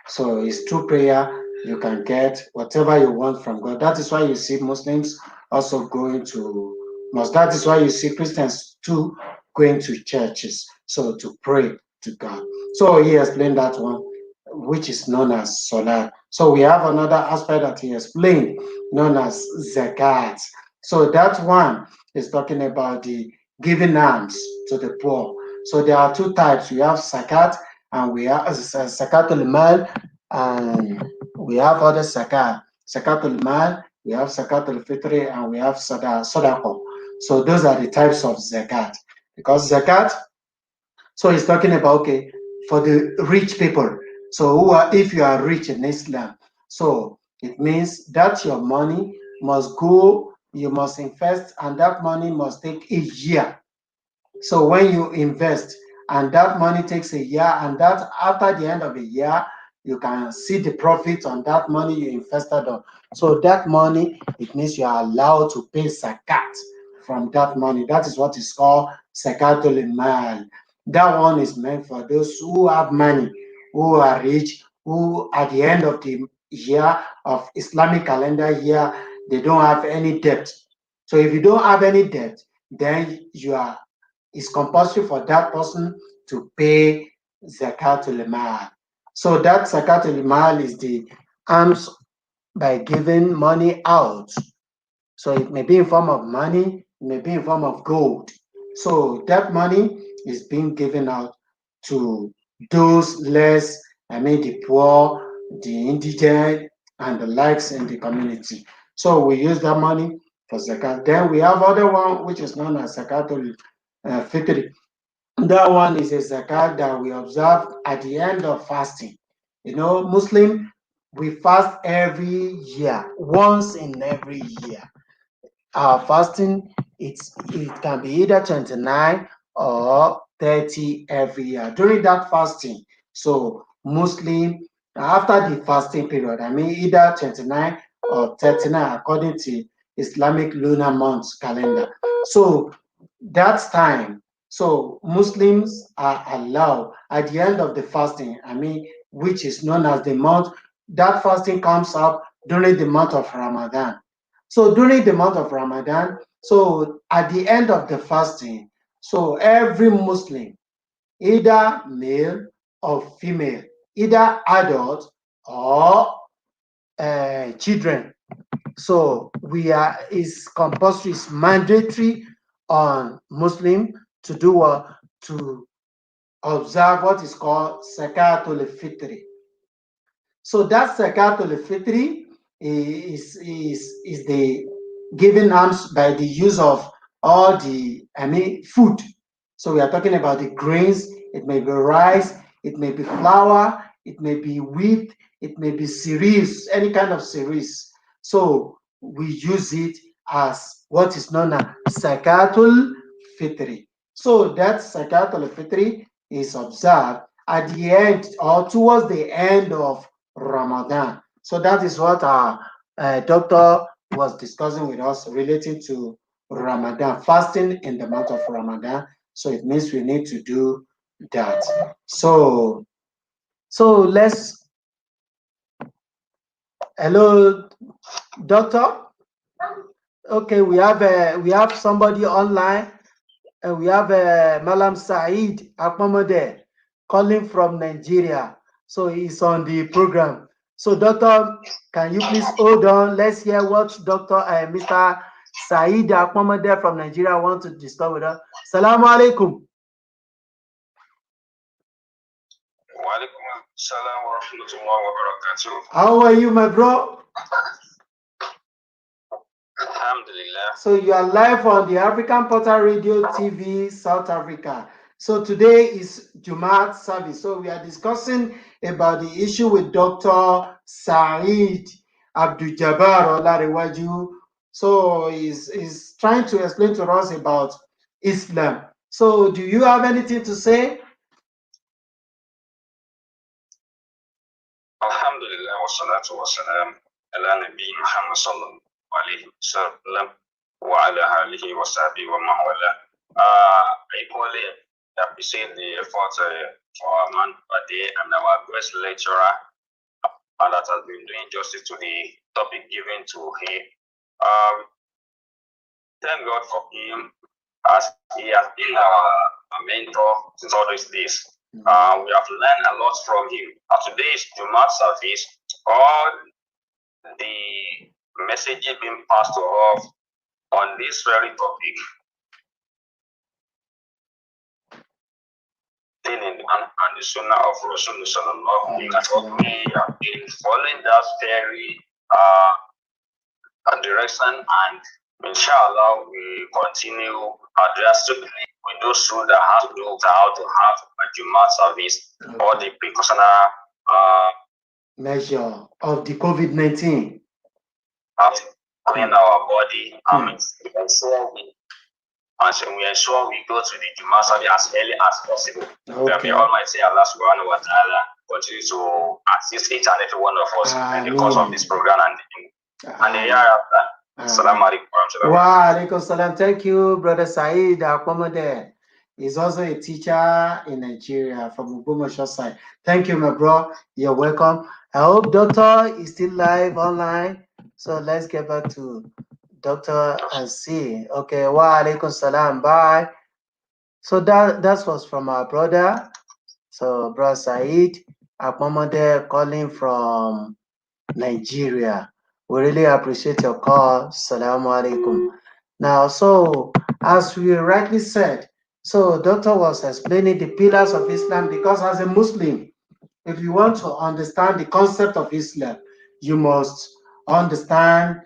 So it's through prayer you can get whatever you want from God. That is why you see Muslims also going to mosque. That is why you see Christians too going to churches. So to pray to God. So he explained that one, which is known as Salah. So we have another aspect that he explained, known as Zakat. So that one is talking about the giving alms to the poor. So there are 2 types. We have Zakat and we have Zakatul Mal, and we have other Zakat. Zakatul Mal, we have Zakatul Fitri, and we have Sadaqah. So those are the types of Zakat. Because Zakat, so he's talking about, okay, for the rich people. So if you are rich in Islam, so it means that your money must go, you must invest, and that money must take a year. So when you invest and that money takes a year, and that after the end of a year, you can see the profit on that money you invested on. So that money, it means you are allowed to pay zakat from that money. That is what is called zakatul mal. That one is meant for those who have money, who are rich, who at the end of the year of Islamic calendar year, they don't have any debt. So if you don't have any debt, then it's compulsory for that person to pay zakatul mal. So that zakatul mal is the alms by giving money out. So it may be in form of money, it may be in form of gold. So that money is being given out to those less, the poor, the indigent, and the likes in the community. So we use that money for zakat. Then we have other one which is known as zakatul fitri. That one is a zakat that we observe at the end of fasting. Muslim, we fast every year, once in every year. Our fasting, it can be either 29 or 30 every year. During that fasting, so Muslim, after the fasting period, either 29 or 39 according to Islamic lunar months calendar. So that's time. So Muslims are allowed at the end of the fasting, which is known as the month, that fasting comes up during the month of Ramadan. So during the month of Ramadan, so at the end of the fasting, so every Muslim, either male or female, either adult or children, so it's compulsory, it's mandatory on Muslim to do what? To observe what is called Zakatul Fitri. So that Zakatul Fitri is the giving alms by the use of all the food. So we are talking about the grains. It may be rice, it may be flour, it may be wheat, it may be cereals, any kind of cereals. So we use it as what is known as Zakatul Fitri. So that Zakatul Fitri is observed at the end or towards the end of Ramadan. So that is what our doctor was discussing with us relating to Ramadan, fasting in the month of Ramadan. So it means we need to do that. So let's. Hello, doctor. Okay, we have somebody online, and we have Malam Saeed Akpamode calling from Nigeria. So he's on the program. So doctor, can you please hold on? Let's hear what Mr. Saeed Akpamode from Nigeria wants to discuss with us. Assalamu alaikum. How are you, my bro? Alhamdulillah. So you are live on the African Portal Radio TV, South Africa. So today is Jumat service. So we are discussing about the issue with Dr. Saeed Abdul-Jabbar Olarewaju. So he's trying to explain to us about Islam. So do you have anything to say? Alhamdulillah wa salatu wa salam ala Nabi Muhammad sallallahu alayhi wa sallam wa ala alihi wa sahbihi wa mawala. I equally appreciate the effort for our man Bade and our guest lecturer that has been doing justice to the topic given to him. Thank God for him as he has been our mentor since all these days. We have learned a lot from him. Today's Jumat service, all the messages being passed to us on this very topic, and the Sunnah of Rasulullah sallallahu alaihi wasallam. We have been following that very direction, and inshallah we continue drastically with those who that have to do how to have a Jumat service or the precautionary measure of the COVID-19. Clean our body. We ensure we go to the Jumat service as early as possible. May Almighty Allah subhanahu wa ta'ala continue to assist each and every one of us in the course of this program and the year after. Assalamu alaikum. Wa alaikum salam. Thank you, Brother Saeed Akwamode. He's also a teacher in Nigeria from Ubomosho side. Thank you, my bro. You're welcome. I hope Doctor is still live online. So let's get back to Dr. and see. Okay, wa alaikum salam. Bye. So that was from our brother. So brother Said Akmamode calling from Nigeria. We really appreciate your call. Assalamu alaikum. Now, so as we rightly said, so doctor was explaining the pillars of Islam because as a Muslim, if you want to understand the concept of Islam, you must understand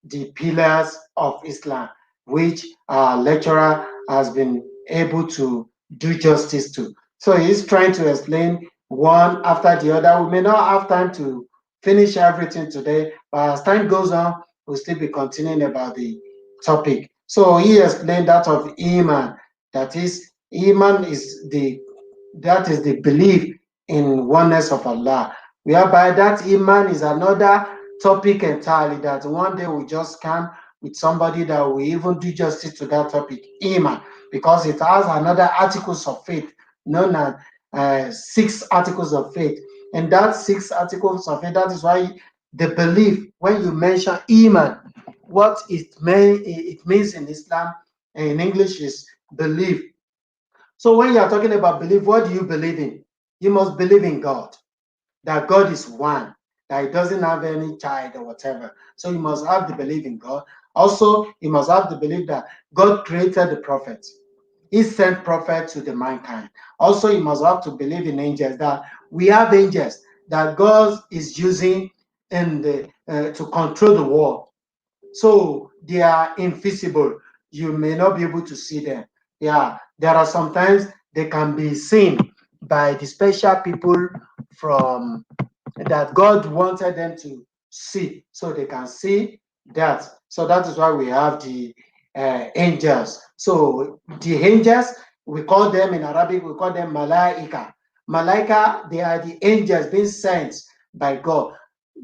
the pillars of Islam, which our lecturer has been able to do justice to. So he's trying to explain one after the other. We may not have time to finish everything today, but as time goes on, we'll still be continuing about the topic. So he explained that of Iman, that is, Iman is the belief in oneness of Allah. Whereby that Iman is another topic entirely that one day we just come with somebody that will even do justice to that topic, Iman, because it has another articles of faith known as 6 articles of faith. And that 6 articles of faith, that is why the belief, when you mention Iman, what it means in Islam and in English is belief. So when you are talking about belief, what do you believe in? You must believe in God, that God is one, that he doesn't have any child or whatever. So you must have the belief in God. Also, you must have the belief that God created the prophet. He sent prophet to the mankind. Also, you must have to believe in angels, that we have angels that God is using in to control the world. So they are invisible. You may not be able to see them. Yeah, there are sometimes they can be seen by the special people from that God wanted them to see, so they can see that. So that is why we have the angels. So the angels, we call them in Arabic, we call them malaika. Malaika, they are the angels being sent by God.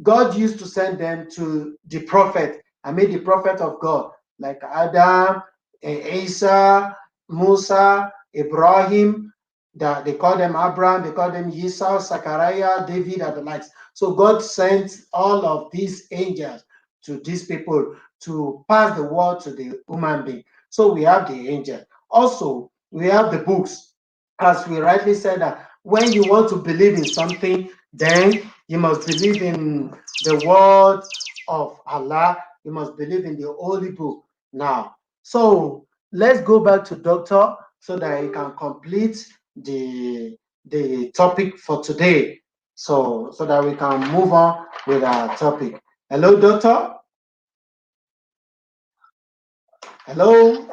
God used to send them to the prophet. I mean, the prophet of God, like Adam, Isa, Musa, Ibrahim, that they call them Abraham, they call them Esau, Zechariah, David, and the likes. So God sent all of these angels to these people to pass the word to the human being. So we have the angel. Also, we have the books. As we rightly said, that when you want to believe in something, then you must believe in the word of Allah. You must believe in the holy book. Now, so let's go back to Doctor so that he can complete the topic for today. So that we can move on with our topic. Hello, Doctor. Hello,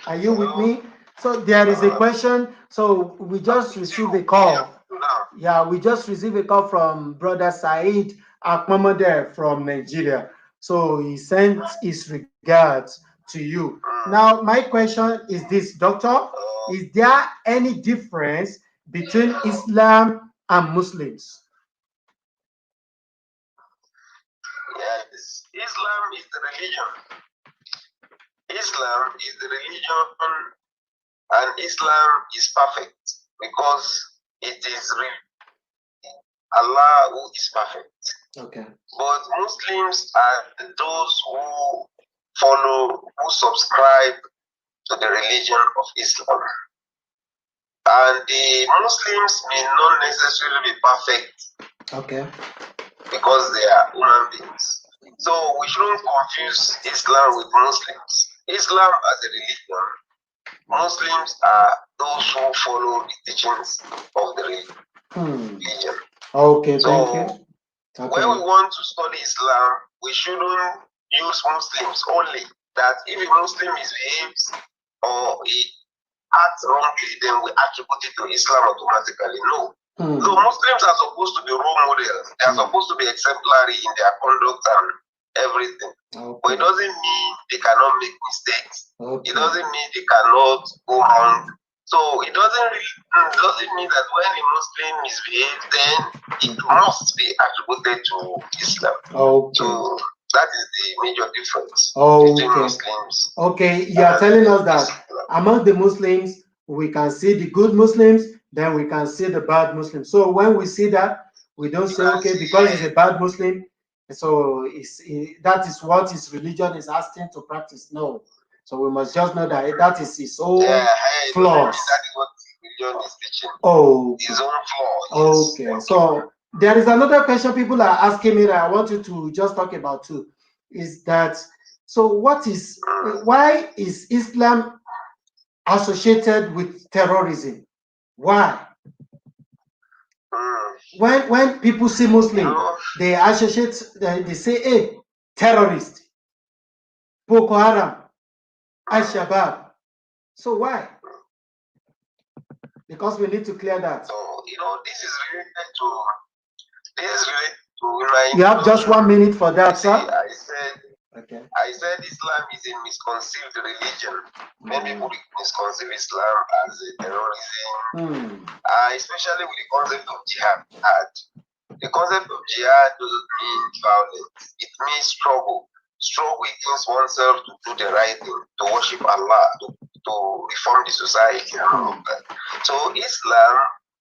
are you with me? So there is a question. So we just received a call. Yeah, we just received a call from Brother Said Akmamode from Nigeria. So he sent his regards to you. Now, my question is this, Doctor. Is there any difference between Islam and Muslims? Yes, Islam is the religion. Islam is the religion, and Islam is perfect because it is Allah who is perfect. Okay. But Muslims are those who follow, who subscribe to the religion of Islam. And the Muslims may not necessarily be perfect. Okay. Because they are human beings. So we shouldn't confuse Islam with Muslims. Islam as a religion, Muslims are those who follow the teachings of the religion. Okay, so thank you. Okay. When we want to study Islam, we shouldn't use Muslims only. That if a Muslim misbehaves or he acts wrongly, then we attribute it to Islam automatically. No. So Muslims are supposed to be role models. They are supposed to be exemplary in their conduct and everything. Okay. But it doesn't mean they cannot make mistakes. Okay. It doesn't mean they cannot go wrong. So it doesn't mean that when a Muslim misbehaves, then it must be attributed to Islam. Okay. So that is the major difference between Muslims. Okay, you are telling us that among the Muslims, we can see the good Muslims, then we can see the bad Muslims. So when we see that, we don't say, okay, because he's a bad Muslim, So that is what his religion is asking to practice. No. So we must just know that that is his own flaws. That is what religion is teaching. Oh, his own flaws. Okay. So there is another question people are asking me that I want you to just talk about too. Is that so? Why is Islam associated with terrorism? Why? When people see Muslim, they associate, they say, hey, terrorist, Boko Haram, Al-Shabaab. So why? Because we need to clear that. So, this is related to you have just 1 minute for that, sir. I said Islam is a misconceived religion. Many people misconceive Islam as a terrorism, especially with the concept of jihad. The concept of jihad doesn't mean violence. It means struggle against oneself to do the right thing, to worship Allah, to reform the society and all of that. So Islam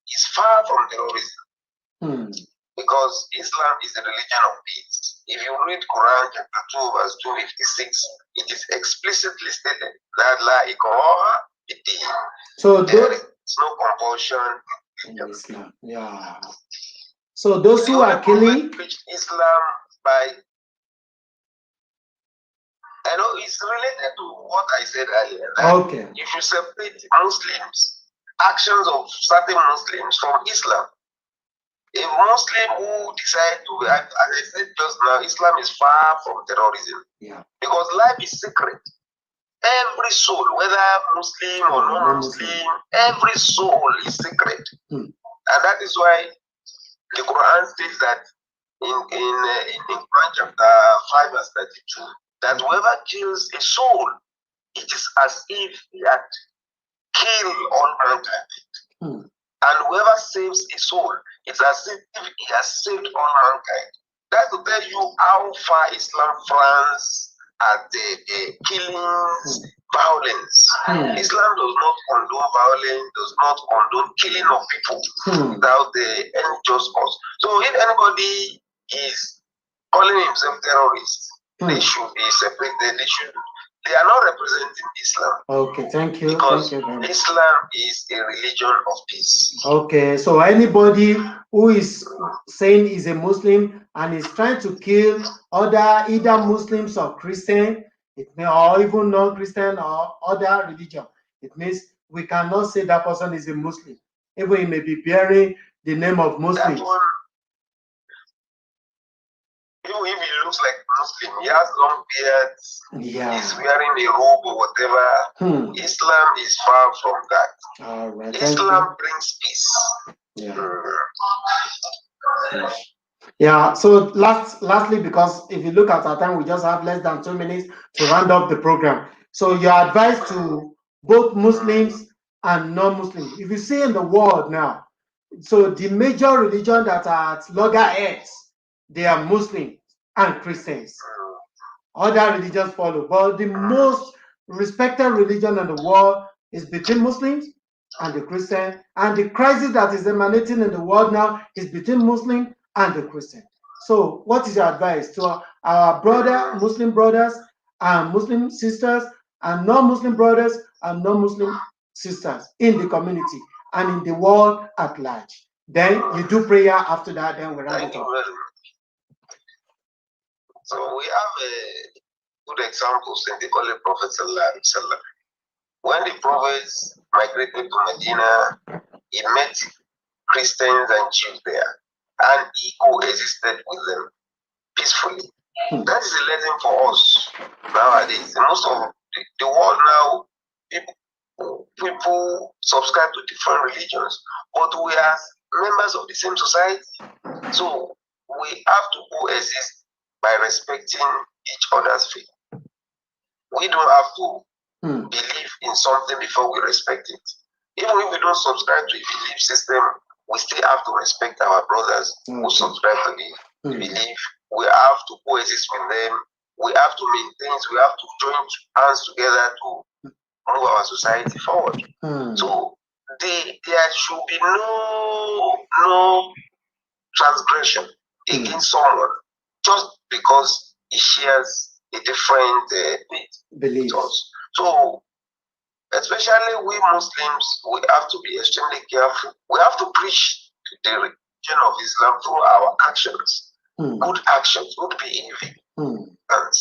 is far from terrorism. Because Islam is the religion of peace. If you read Quran chapter 2 verse 256, it is explicitly stated that la ikraha fid-din. So there is no compulsion in Islam. Yeah. So those who are killing Islam by, I know it's related to what I said earlier. Okay. If you separate Muslims, actions of certain Muslims from Islam, a Muslim who decide to, as I said just now, Islam is far from terrorism. Yeah. Because life is sacred. Every soul, whether Muslim or non-Muslim, every soul is sacred. And that is why the Quran states that in Quran chapter 5 verse 32, that whoever kills a soul, it is as if he had killed all mankind. And whoever saves a soul, it's as if he has saved all mankind. That's to tell you how far Islam frowns at the killings, violence. Islam does not condone violence, does not condone killing of people without any just cause. So if anybody is calling himself terrorist, they should be separated. They are not representing Islam. Okay, thank you. Because thank you Islam is a religion of peace. Okay, so anybody who is saying is a Muslim and is trying to kill either Muslims or Christian, or even non-Christian or other religion, it means we cannot say that person is a Muslim, even he may be bearing the name of Muslim. Even if he looks like Muslim, he has long beards, he's wearing a robe or whatever. Islam is far from that. All right, Islam brings peace. Yeah, so lastly, because if you look at our time, we just have less than 2 minutes to round up the program. So your advice to both Muslims and non-Muslims, if you see in the world now, so the major religion that are at loggerheads, they are Muslims and Christians. Other religions follow, but the most respected religion in the world is between Muslims and the Christian, and the crisis that is emanating in the world now is between Muslim and the Christian. So what is your advice to our Muslim brothers and Muslim sisters and non-Muslim brothers and non-Muslim sisters in the community and in the world at large? Then you do prayer after that, then we round it up. So we have good examples in the Holy Prophet ﷺ. When the prophets migrated to Medina, he met Christians and Jews there, and he coexisted with them peacefully. That is a lesson for us nowadays. In most of the world now, people subscribe to different religions, but we are members of the same society. So we have to coexist by respecting each other's faith. We don't have to believe in something before we respect it. Even if we don't subscribe to a belief system, we still have to respect our brothers who subscribe to the belief. We have to coexist with them. We have to maintain, we have to join hands together to move our society forward. So there should be no transgression against someone just because he shares a different belief. So, especially we Muslims, we have to be extremely careful. We have to preach the religion of Islam through our actions, good actions, good behavior, and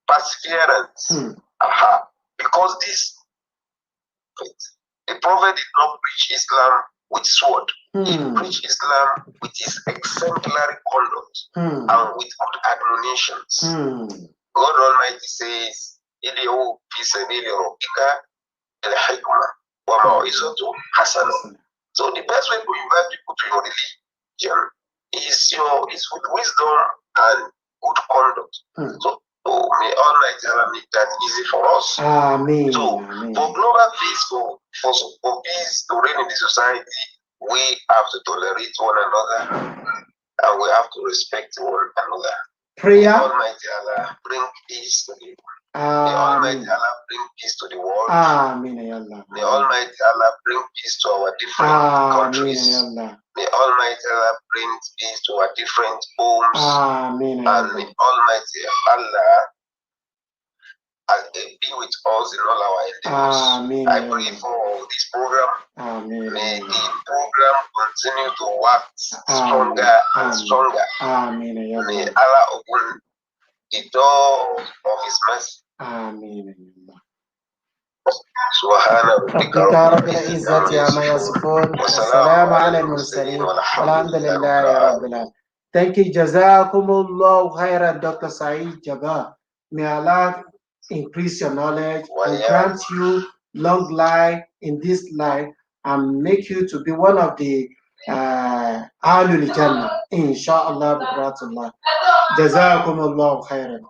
perseverance. Because this, the Prophet did not preach Islam with sword. He preached Islam with his exemplary conduct and with good admonitions. God Almighty says, "Idiu fi sabili rabbika al-hikmah wa mau'izatu hasanah." So the best way to invite people to your religion is with wisdom and good conduct. So may Almighty Allah make that easy for us. Amen. So for global peace, for peace to reign in the society, we have to tolerate one another and we have to respect one another. Prayer. May Almighty Allah bring peace to the world. May Almighty Allah bring peace to the world. May Almighty Allah bring peace to our different countries. May Almighty Allah bring peace to our different homes. And may Almighty Allah be with us in all our endeavors. I pray for this program. May the program continue to work stronger and stronger. May Allah open the door of His mercy. سبحان ربك رب العزة عما يصفون والسلام على المرسلين والحمد لله رب العالمين. Thank you, Jazakumullah khairan, Dr. Saeed Jabbar. May Allah increase your knowledge and grant you long life in this life and make you to be one of the Ahlul Jannah, inshallah, bi-rahmatullah. Jazakumullah khairan.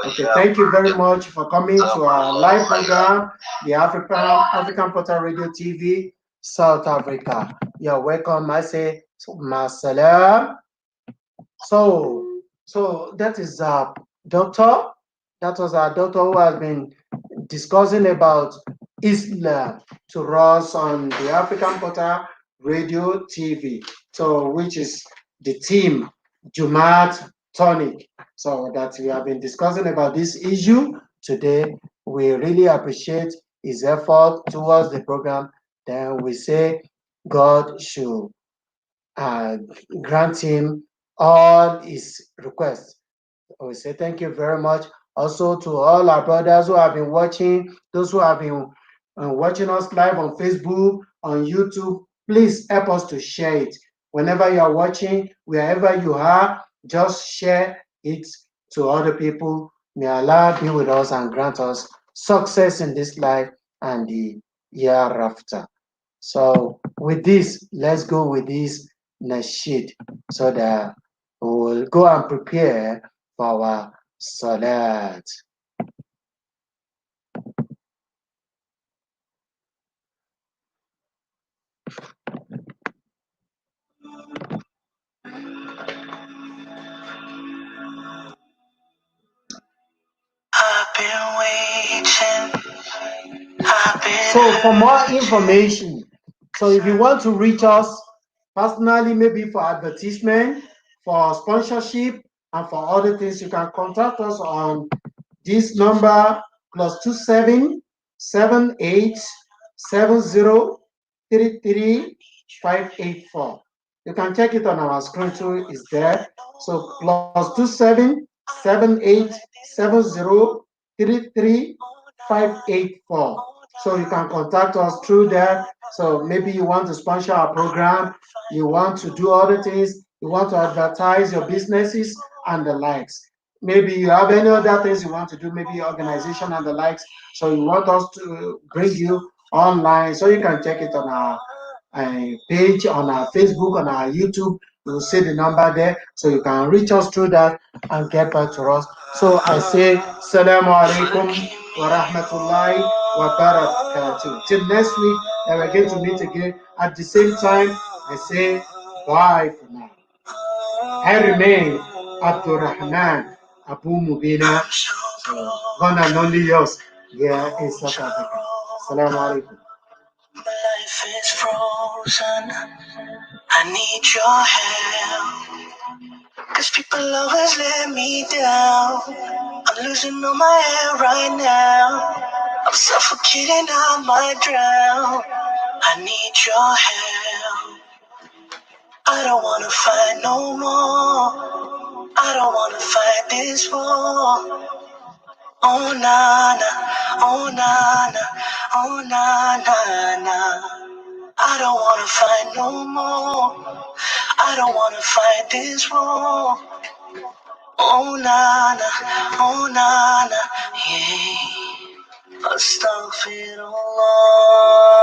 Okay, thank you very much for coming to our live program, the African Portal Radio TV, South Africa. You're welcome. I say, Masalam. So that is our doctor. That was our doctor who has been discussing about Islam to us on the African Portal Radio TV. So, which is the team, Jumat Tonic. So that we have been discussing about this issue today. We really appreciate his effort towards the program. Then we say God should grant him all his requests. We say thank you very much. Also to all our brothers who have been watching, those who have been watching us live on Facebook, on YouTube, please help us to share it. Whenever you are watching, wherever you are, just share it to other people. May Allah be with us and grant us success in this life and the year after. So with this, let's go with this nasheed so that we will go and prepare for our salat. So for more information, so if you want to reach us personally, maybe for advertisement, for sponsorship, and for other things, you can contact us on this number +27 78 70 33 584. You can check it on our screen too, it's there. So +27 78 70 33 584. So you can contact us through there. So maybe you want to sponsor our program, you want to do other things, you want to advertise your businesses and the likes. Maybe you have any other things you want to do, maybe organization and the likes. So you want us to bring you online, so you can check it on our page, on our Facebook, on our YouTube. You will see the number there, so you can reach us through that and get back to us. So I say, Assalamu alaikum wa rahmatullahi wa barakatuh. Till next week, and we're going to meet again at the same time. I say, bye for now. I remain Abdul Rahman Abu Mubina, one and only yours here in South Africa. Assalamu alaikum. My life is frozen. I need your help. 'Cause people always let me down. I'm losing all my air right now. I'm suffocating, I might drown. I need your help. I don't wanna fight no more. I don't wanna fight this war. Oh na na, oh na na, oh na na na. I don't wanna fight no more. I don't wanna fight this war. Oh na na, oh na na, yeah. Astaghfirullah.